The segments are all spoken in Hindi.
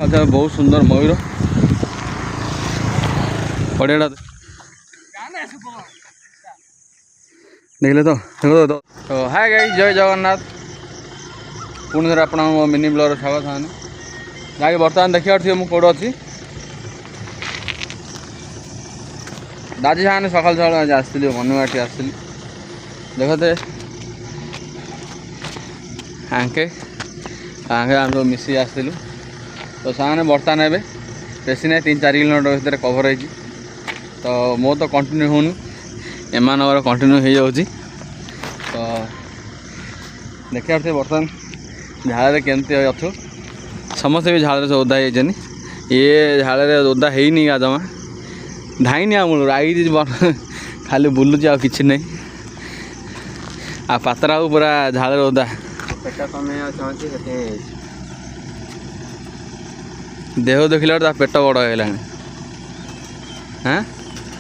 अच्छा बहुत सुंदर मयूर पड़ियाटा देखले तो हाय गाइस जय जगन्नाथ पुणी थे आप मिनी ब्लॉग स्वागत है जहाँकि बर्तमान देखा मुझे कौट अच्छी दादी सामने सकाल सकाल आज आसती मनुआटी आसती देखते आंके आंके आम सब मिसी आसलु तो सामने बर्तमान ए बेसी ना 3-4 किलोमीटर भितर कभर हो तो मो तो कंटिन्यू होनी एम कंटिन्यू हो जाऊँगी तो देखा बर्तमान झाड़े केमती अच्छु समस्ते भी झाड़े ओदा होनी ये झाड़े ओदा होनी जमा धाईनी आमूल आई खाली बुलूची आ कि नहीं आ पातरा पूरा झाड़े ओदा देह देखला पेट बड़ हो हाँ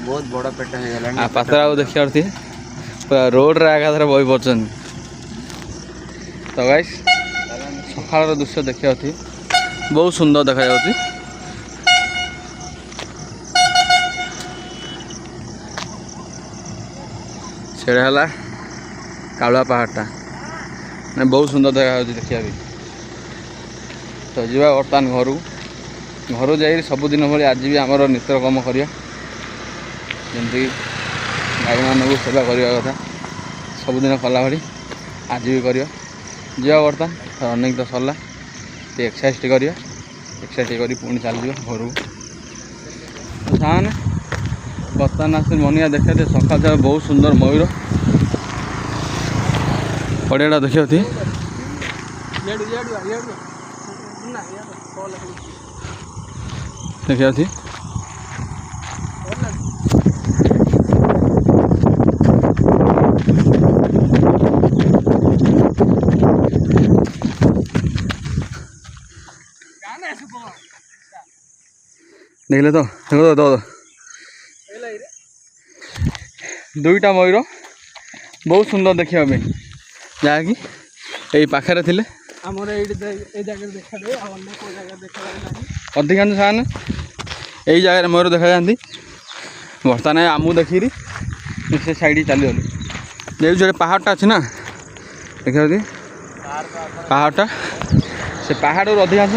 बहुत बड़ा पेट हो पातरा देखा पूरा रोड रे आघात बही पड़े तो गाइस सकाल दृश्य देखा बहुत सुंदर देखा जाऊँगी से कालुआ पहाड़टा मैं बहुत सुंदर देखा देखा भी तो जी बर्तमान घर जा सबुदिन भाई आज भी आमर नित्यकर्म करिया जमती गाई मानक सेवा करने कथा सबुदिन कला भाई आज भी करिया जी बर्तमान रनिंग तो सरला एक्सरसाइज करिया एक्सरसाइज करी पुणी चल घर को सामने बर्तमान आस मनिया देखा सकाल बहुत सुंदर मयूर पड़ियाटा देखा देखा देखले तो देखो तो दुईटा मयूर बहुत सुंदर देखा जहाँकि यही पाखे थे अधिकांश साने यही जगह मयूर देखा जाती बर्तमान आमू देखी से साइड चली गलु जो पहाड़टा अच्छी ना देखा पहाड़टा से पहाड़ अधिकांश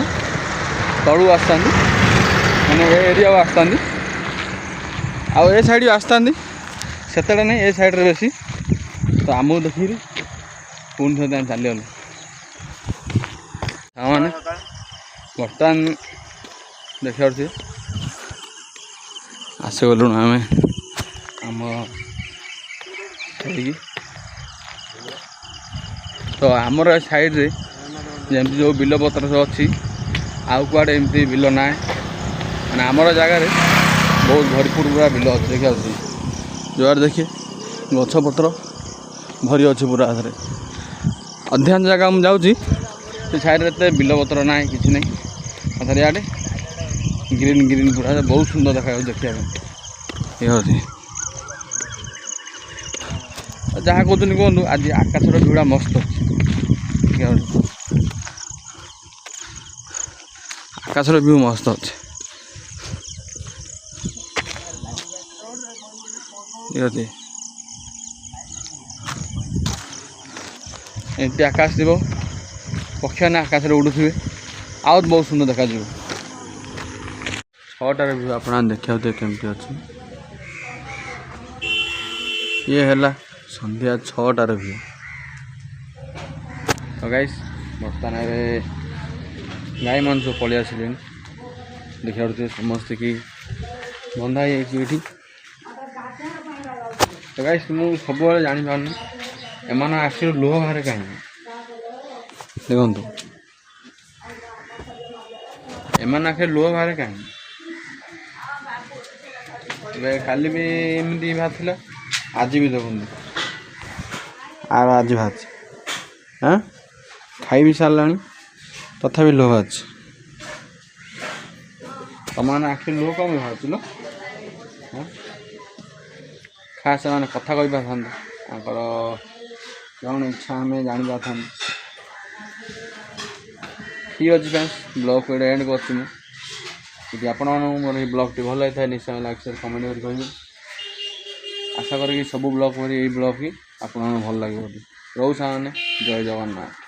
तलू आसता मैंने ये एरिया आसता आउ ए साइड आसता से नहीं ए साइड रे बेसी तो आमू देखी पुणी थे चली गलु मैंने बर्तमान देखा आस गलु आम आम तो आमर साइड रे जमी जो बिल पत्र सब अच्छी आउ कुआड़े एमती बिल ना मैंने आमर जगार बहुत भरपूर पूरा बिल अच्छे देखा जो देखिए गछ पत्र भरी अच्छे पूरा अधिकांश जगह मुझे जाऊँगी साइड रे बिल पत्र ना कि नहीं अथर इे ग्रीन ग्रीन पूरा बहुत सुंदर देखा देखा ये जहाँ कहते कहूँ आज आकाशर भिड़ा मस्त अच्छे आकाशर व्यू मस्त अच्छे एमती आकाश थी पक्षी मैंने आकाश उड़ू थे आउट बहुत सुंदर देखा 6टार व्यू आप देखा केमती अच्छे ये है संध्या 6टार व्यू तो गाइस बर्तमान गाई मान सब पलि आसिले देखा समस्ते कि बंधा ये तो गाइस मुझे सब जापार एम आखिर लुह बाहर कहीं देखु एम आखिर लुह बाहर कहीं काली भी एमती बाहर आज भी देखते आर आज बाहर हाँ खाई भी सारा तथा लुह बाहर तुम आखिर लुह कम बाहर हाँ खास से कथा कही पार कौन इच्छा आम जानी पार ठीक अच्छे फ्रेंड्स ब्लॉग को एंड कर ଯଦି ଆପଣମାନଙ୍କୁ ମୋର ଏହି ବ୍ଲଗ୍ଟି ଭଲ ଲାଗିଥାଏ ନିଶ୍ଚୟ ଲାଇକ୍ ସେୟାର କମେଣ୍ଟ କରି କହିବେ। ଆଶା କରିକି ସବୁ ବ୍ଲଗ୍ ପରି ଏଇ ବ୍ଲଗ୍ ହିଁ ଆପଣମାନଙ୍କୁ ଭଲ ଲାଗିବ। ରହୁ ସାଙ୍ଗମାନେ ଜୟ ଜଗନ୍ନାଥ।